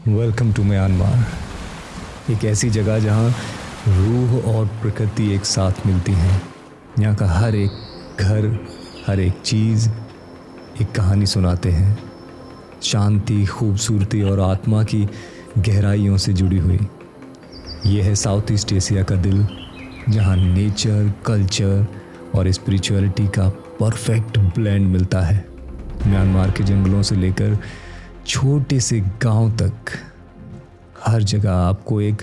Welcome to Myanmar. एक ऐसी जगह जहाँ रूह और प्रकृति एक साथ मिलती हैं। यहाँ का हर एक घर, हर एक चीज़ एक कहानी सुनाते हैं। शांति, खूबसूरती और आत्मा की गहराइयों से जुड़ी हुई। ये है साउथ ईस्ट एशिया का दिल, जहाँ नेचर, कल्चर और स्पिरिचुअलिटी का परफेक्ट ब्लेंड मिलता है। म्यांमार के जंगलों से लेकर छोटे से गांव तक हर जगह आपको एक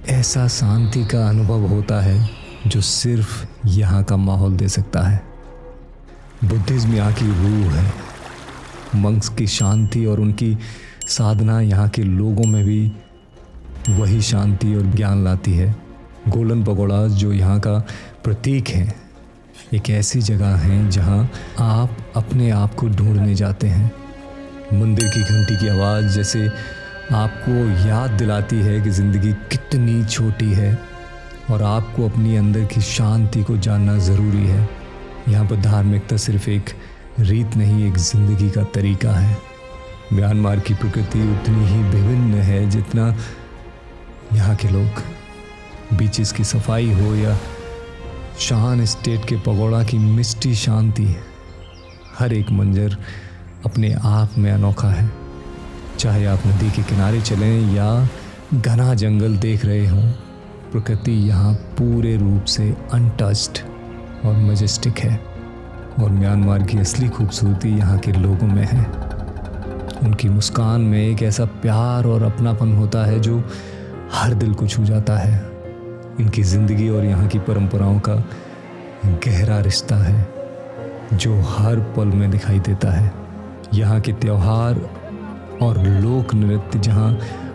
ऐसा शांति का अनुभव होता है जो सिर्फ यहाँ का माहौल दे सकता है। बुद्धिज्म यहाँ की रूह है। मंक्स की शांति और उनकी साधना यहाँ के लोगों में भी वही शांति और ज्ञान लाती है। गोल्डन पगोड़ा जो यहाँ का प्रतीक है, एक ऐसी जगह है जहाँ आप अपने आप को ढूंढने जाते हैं। मंदिर की घंटी की आवाज़ जैसे आपको याद दिलाती है कि ज़िंदगी कितनी छोटी है और आपको अपनी अंदर की शांति को जानना ज़रूरी है। यहाँ पर धार्मिकता सिर्फ एक रीत नहीं, एक ज़िंदगी का तरीका है। म्यांमार की प्रकृति उतनी ही विभिन्न है जितना यहाँ के लोग। बीचेस की सफाई हो या शान स्टेट के पगोड़ा की मिष्टी शांति, हर एक मंजर अपने आप में अनोखा है। चाहे आप नदी के किनारे चलें या घना जंगल देख रहे हों, प्रकृति यहाँ पूरे रूप से अनटच्ड और मैजेस्टिक है। और म्यांमार की असली खूबसूरती यहाँ के लोगों में है। उनकी मुस्कान में एक ऐसा प्यार और अपनापन होता है जो हर दिल को छू जाता है। इनकी ज़िंदगी और यहाँ की परंपराओं का गहरा रिश्ता है जो हर पल में दिखाई देता है। यहाँ के त्योहार और लोक नृत्य जहाँ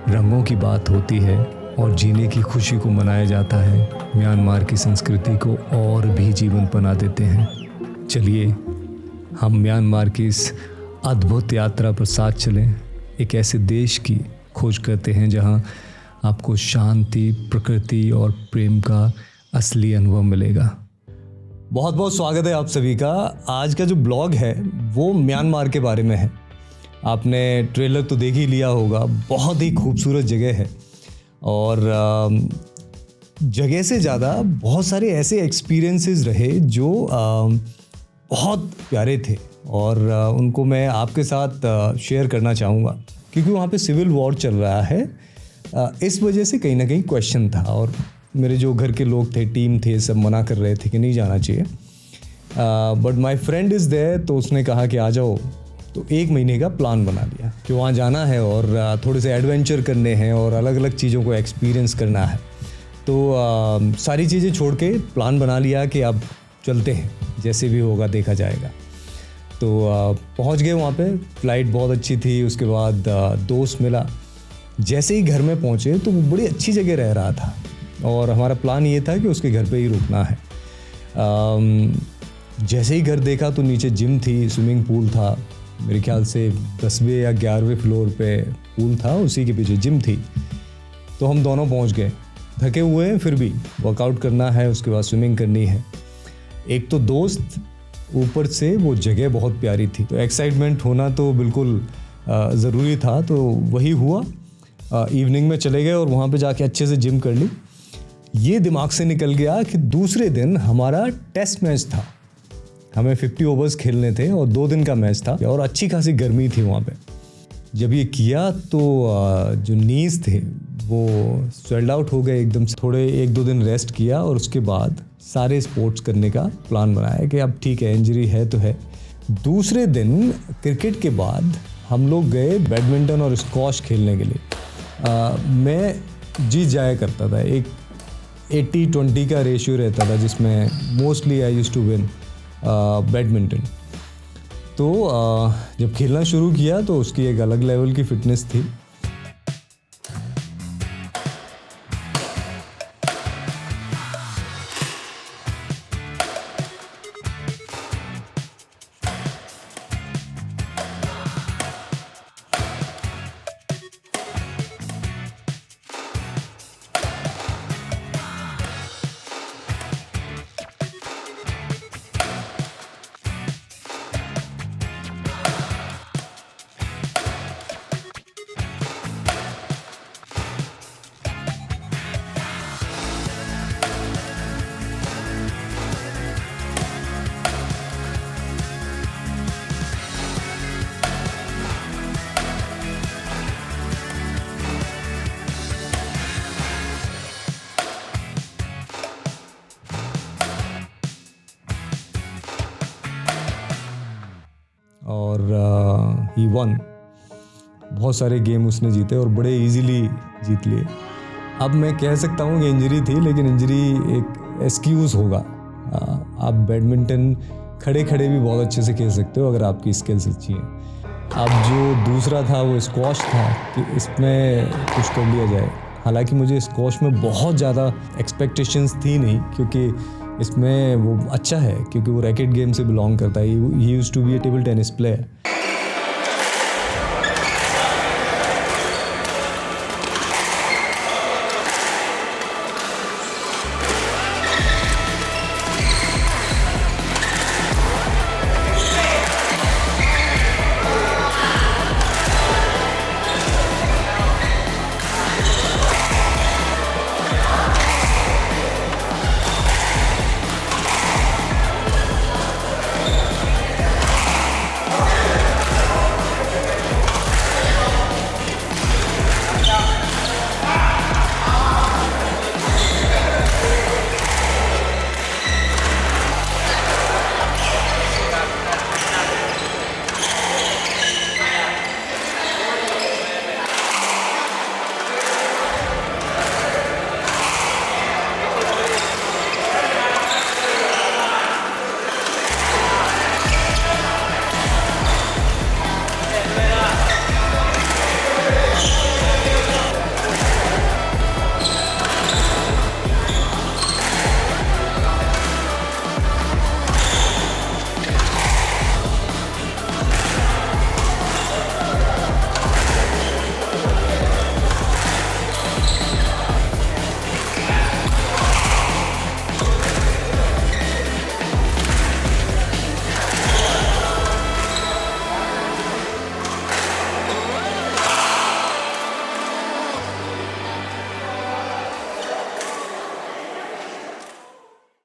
रंगों की बात होती है और जीने की खुशी को मनाया जाता है, म्यांमार की संस्कृति को और भी जीवंत बना देते हैं। चलिए हम म्यांमार की इस अद्भुत यात्रा पर साथ चलें। एक ऐसे देश की खोज करते हैं जहाँ आपको शांति, प्रकृति और प्रेम का असली अनुभव मिलेगा। बहुत बहुत स्वागत है आप सभी का। आज का जो ब्लॉग है वो म्यांमार के बारे में है। आपने ट्रेलर तो देख ही लिया होगा। बहुत ही खूबसूरत जगह है और जगह से ज़्यादा बहुत सारे ऐसे एक्सपीरियंसेस रहे जो बहुत प्यारे थे और उनको मैं आपके साथ शेयर करना चाहूँगा, क्योंकि वहाँ पे सिविल वॉर चल रहा है। इस वजह से कहीं ना कहीं क्वेश्चन था और मेरे जो घर के लोग थे, टीम थे, सब मना कर रहे थे कि नहीं जाना चाहिए। But my friend is there, तो उसने कहा कि आ जाओ। तो 1 महीने का प्लान बना लिया कि वहाँ जाना है और थोड़े से एडवेंचर करने हैं और अलग अलग चीज़ों को एक्सपीरियंस करना है। तो सारी चीज़ें छोड़ के प्लान बना लिया कि अब चलते हैं, जैसे भी होगा देखा जाएगा। तो पहुँच गए वहाँ पे। फ़्लाइट बहुत अच्छी थी। उसके बाद दोस्त मिला। जैसे ही घर में पहुँचे तो वो बड़ी अच्छी जगह रह रहा था और हमारा प्लान ये था कि उसके घर पे ही रुकना है। जैसे ही घर देखा तो नीचे जिम थी, स्विमिंग पूल था। मेरे ख्याल से 10वें या 11वें फ्लोर पे पूल था, उसी के पीछे जिम थी। तो हम दोनों पहुंच गए। थके हुए हैं फिर भी वर्कआउट करना है, उसके बाद स्विमिंग करनी है। एक तो दोस्त, ऊपर से वो जगह बहुत प्यारी थी, तो एक्साइटमेंट होना तो बिल्कुल ज़रूरी था। तो वही हुआ। इवनिंग में चले गए और वहाँ पे जाके अच्छे से जिम कर ली। ये दिमाग से निकल गया कि दूसरे दिन हमारा टेस्ट मैच था। हमें 50 ओवर्स खेलने थे और 2 दिन का मैच था और अच्छी खासी गर्मी थी वहाँ पे। जब ये किया तो जो नीज थे वो स्वेल्ड आउट हो गए एकदम से। थोड़े 1-2 दिन रेस्ट किया और उसके बाद सारे स्पोर्ट्स करने का प्लान बनाया कि अब ठीक है, इंजरी है तो है। दूसरे दिन क्रिकेट के बाद हम लोग गए बैडमिंटन और स्क्वॉश खेलने के लिए। मैं जीत जाया करता था। एक 80-20 का रेशियो रहता था जिसमें mostly I used to win badminton. तो जब खेलना शुरू किया तो उसकी एक अलग लेवल की फिटनेस थी। वन। बहुत सारे गेम उसने जीते और बड़े इजीली जीत लिए। अब मैं कह सकता हूँ कि इंजरी थी, लेकिन इंजरी एक एक्सक्यूज़ होगा। आप बैडमिंटन खड़े खड़े भी बहुत अच्छे से खेल सकते हो अगर आपकी स्किल्स अच्छी हैं। अब जो दूसरा था वो स्क्वॉश था कि इसमें कुछ कर लिया जाए। हालांकि मुझे स्क्वॉश में बहुत ज़्यादा एक्सपेक्टेशंस थी नहीं, क्योंकि इसमें वो अच्छा है क्योंकि वो रैकेट गेम से बिलोंग करता है। He used to be a table tennis player.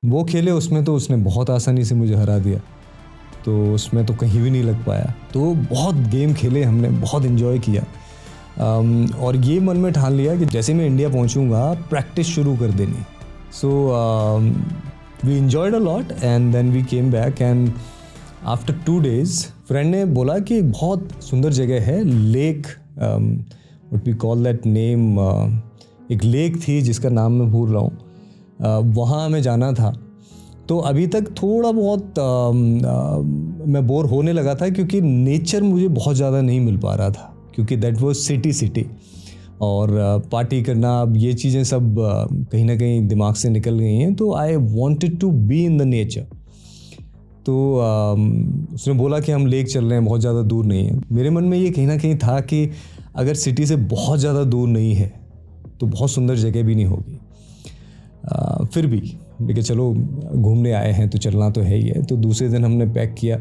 वो खेले उसमें तो उसने बहुत आसानी से मुझे हरा दिया, तो उसमें तो कहीं भी नहीं लग पाया। तो बहुत गेम खेले हमने, बहुत इन्जॉय किया। और ये मन में ठान लिया कि जैसे मैं इंडिया पहुंचूंगा प्रैक्टिस शुरू कर देनी। So we enjoyed a lot and then we came back and after 2 days friend ने बोला कि एक बहुत सुंदर जगह है, lake, what we call that name, एक लेक थी जिसका नाम मैं भूल रहा हूँ, वहाँ हमें जाना था। तो अभी तक थोड़ा बहुत मैं बोर होने लगा था क्योंकि नेचर मुझे बहुत ज़्यादा नहीं मिल पा रहा था, क्योंकि दैट वाज सिटी और पार्टी करना, अब ये चीज़ें सब कहीं ना कहीं दिमाग से निकल गई हैं। तो I wanted to be in the nature. तो उसने बोला कि हम लेक चल रहे हैं, बहुत ज़्यादा दूर नहीं है। मेरे मन में ये कहीं ना कहीं था कि अगर सिटी से बहुत ज़्यादा दूर नहीं है तो बहुत सुंदर जगह भी नहीं होगी। फिर भी देखिए चलो घूमने आए हैं तो चलना तो है ही है। तो दूसरे दिन हमने पैक किया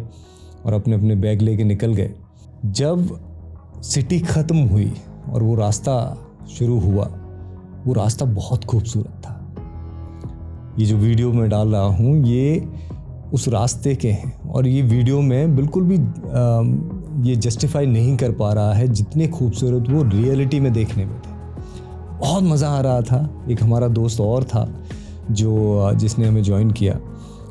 और अपने अपने बैग लेके निकल गए। जब सिटी ख़त्म हुई और वो रास्ता शुरू हुआ, वो रास्ता बहुत खूबसूरत था। ये जो वीडियो मैं डाल रहा हूँ ये उस रास्ते के हैं और ये वीडियो में बिल्कुल भी ये जस्टिफाई नहीं कर पा रहा है जितने खूबसूरत वो रियलिटी में देखने में थे। बहुत मज़ा आ रहा था। एक हमारा दोस्त और था जिसने हमें ज्वाइन किया।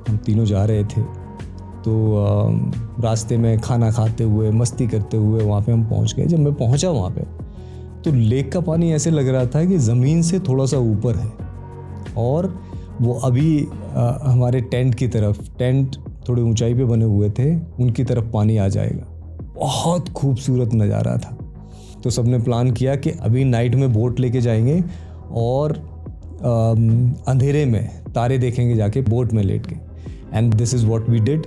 हम तीनों जा रहे थे, तो रास्ते में खाना खाते हुए मस्ती करते हुए वहाँ पे हम पहुँच गए। जब मैं पहुँचा वहाँ पे तो लेक का पानी ऐसे लग रहा था कि ज़मीन से थोड़ा सा ऊपर है और वो अभी हमारे टेंट थोड़ी ऊंचाई पे बने हुए थे, उनकी तरफ पानी आ जाएगा। बहुत खूबसूरत नज़ारा था। तो सबने प्लान किया कि अभी नाइट में बोट लेके जाएंगे और अंधेरे में तारे देखेंगे जाके बोट में लेट के। And this is what we did.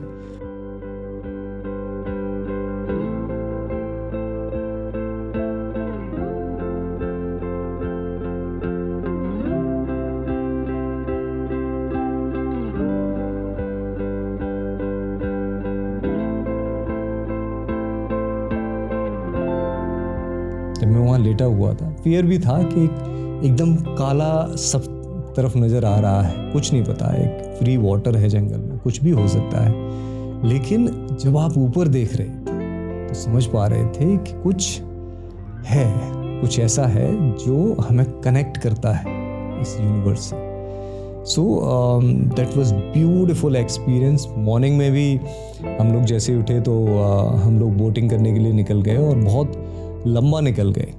जब मैं वहाँ लेटा हुआ था, फियर भी था कि एकदम काला सब तरफ नज़र आ रहा है, कुछ नहीं पता, एक फ्री वाटर है जंगल में, कुछ भी हो सकता है। लेकिन जब आप ऊपर देख रहे थे तो समझ पा रहे थे कि कुछ है, कुछ ऐसा है जो हमें कनेक्ट करता है इस यूनिवर्स से। So that was beautiful experience. Morning में भी हम लोग जैसे उठे तो हम लोग बोटिंग करने के लिए निकल गए और बहुत लंबा निकल गए।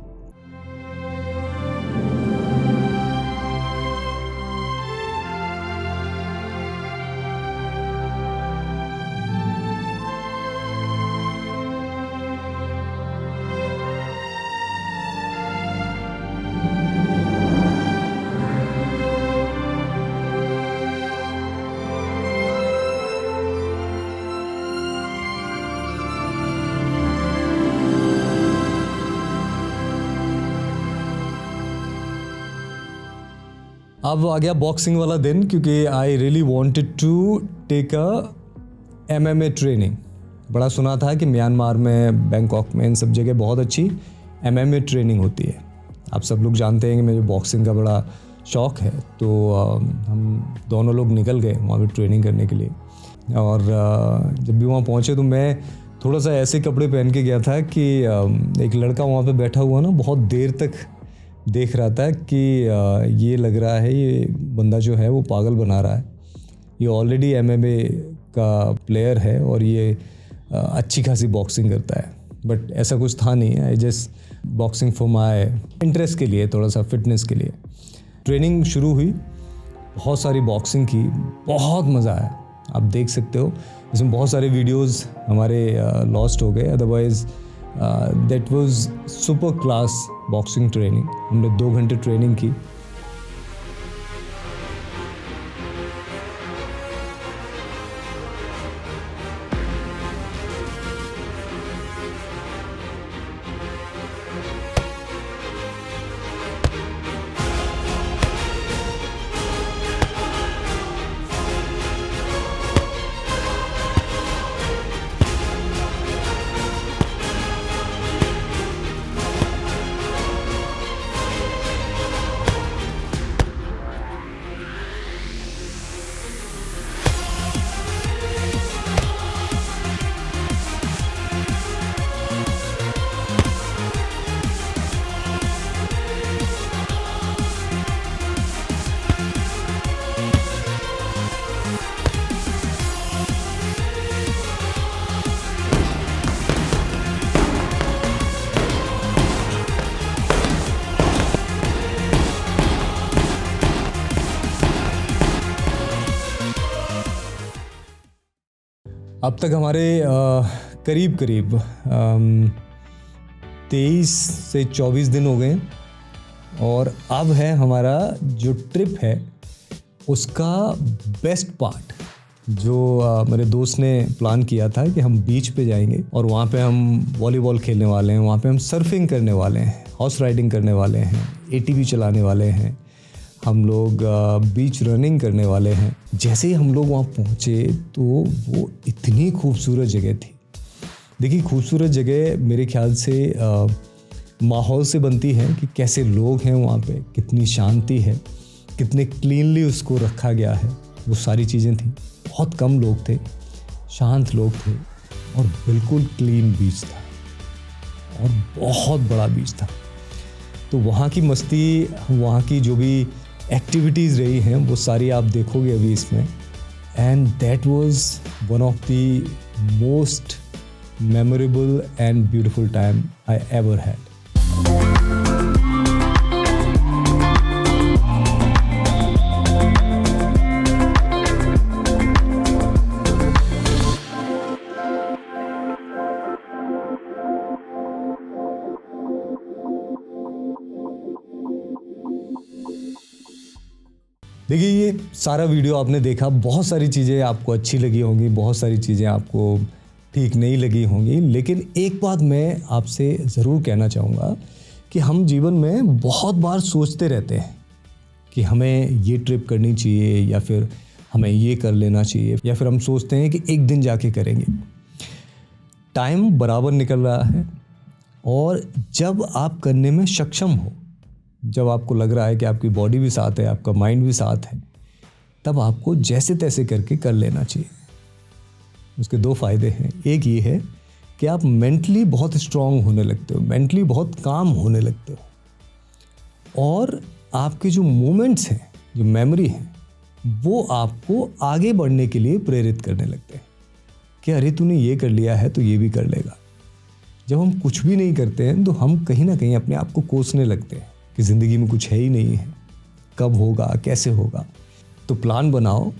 अब आ गया बॉक्सिंग वाला दिन, क्योंकि I really wanted to take a MMA training. बड़ा सुना था कि म्यांमार में, बैंकॉक में, इन सब जगह बहुत अच्छी MMA ट्रेनिंग होती है। आप सब लोग जानते हैं कि मुझे बॉक्सिंग का बड़ा शौक़ है, तो हम दोनों लोग निकल गए वहाँ पे ट्रेनिंग करने के लिए। और जब भी वहाँ पहुँचे तो मैं थोड़ा सा ऐसे कपड़े पहन के गया था कि एक लड़का वहाँ पे बैठा हुआ ना बहुत देर तक देख रहा था कि ये लग रहा है ये बंदा जो है वो पागल बना रहा है। ये ऑलरेडी MMA का प्लेयर है और ये अच्छी खासी बॉक्सिंग करता है, बट ऐसा कुछ था नहीं। I just boxing for my interest के लिए, थोड़ा सा फिटनेस के लिए। ट्रेनिंग शुरू हुई, बहुत सारी बॉक्सिंग की, बहुत मज़ा आया। आप देख सकते हो इसमें बहुत सारे वीडियोस हमारे लॉस्ट हो गए, otherwise that was super class boxing training. हमने 2 घंटे ट्रेनिंग की। अब तक हमारे करीब 23 से 24 दिन हो गए और अब है हमारा जो ट्रिप है उसका बेस्ट पार्ट, जो मेरे दोस्त ने प्लान किया था कि हम बीच पे जाएंगे और वहाँ पे हम वॉलीबॉल खेलने वाले हैं, वहाँ पे हम सर्फिंग करने वाले हैं, हॉर्स राइडिंग करने वाले हैं, ATV चलाने वाले हैं, हम लोग बीच रनिंग करने वाले हैं। जैसे ही हम लोग वहाँ पहुँचे तो वो इतनी खूबसूरत जगह थी। देखिए, खूबसूरत जगह मेरे ख्याल से माहौल से बनती है कि कैसे लोग हैं वहाँ पे, कितनी शांति है, कितने क्लीनली उसको रखा गया है, वो सारी चीज़ें थी। बहुत कम लोग थे, शांत लोग थे और बिल्कुल क्लीन बीच था और बहुत बड़ा बीच था। तो वहाँ की मस्ती, वहाँ की जो भी एक्टिविटीज़ रही हैं वो सारी आप देखोगे अभी इसमें। And that was one of the most memorable and beautiful time I ever had. देखिए, ये सारा वीडियो आपने देखा, बहुत सारी चीज़ें आपको अच्छी लगी होंगी, बहुत सारी चीज़ें आपको ठीक नहीं लगी होंगी, लेकिन एक बात मैं आपसे ज़रूर कहना चाहूँगा कि हम जीवन में बहुत बार सोचते रहते हैं कि हमें ये ट्रिप करनी चाहिए या फिर हमें ये कर लेना चाहिए, या फिर हम सोचते हैं कि एक दिन जाके करेंगे। टाइम बराबर निकल रहा है और जब आप करने में सक्षम हो, जब आपको लग रहा है कि आपकी बॉडी भी साथ है, आपका माइंड भी साथ है, तब आपको जैसे तैसे करके कर लेना चाहिए। उसके 2 फ़ायदे हैं। एक ये है कि आप मेंटली बहुत स्ट्रांग होने लगते हो, मेंटली बहुत काम होने लगते हो, और आपके जो मोमेंट्स हैं, जो मेमोरी है, वो आपको आगे बढ़ने के लिए प्रेरित करने लगते हैं कि अरे तूने ये कर लिया है तो ये भी कर लेगा। जब हम कुछ भी नहीं करते हैं तो हम कहीं ना कहीं अपने आप को कोसने लगते हैं कि ज़िंदगी में कुछ है ही नहीं है, कब होगा, कैसे होगा। तो प्लान बनाओ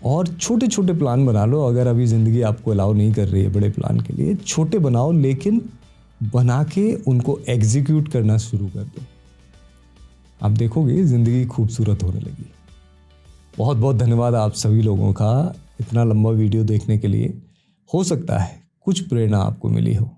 और छोटे छोटे प्लान बना लो। अगर अभी ज़िंदगी आपको अलाउ नहीं कर रही है बड़े प्लान के लिए, छोटे बनाओ, लेकिन बना के उनको एग्जीक्यूट करना शुरू कर दो। आप देखोगे ज़िंदगी खूबसूरत होने लगी। बहुत बहुत धन्यवाद आप सभी लोगों का इतना लंबा वीडियो देखने के लिए। हो सकता है कुछ प्रेरणा आपको मिली हो।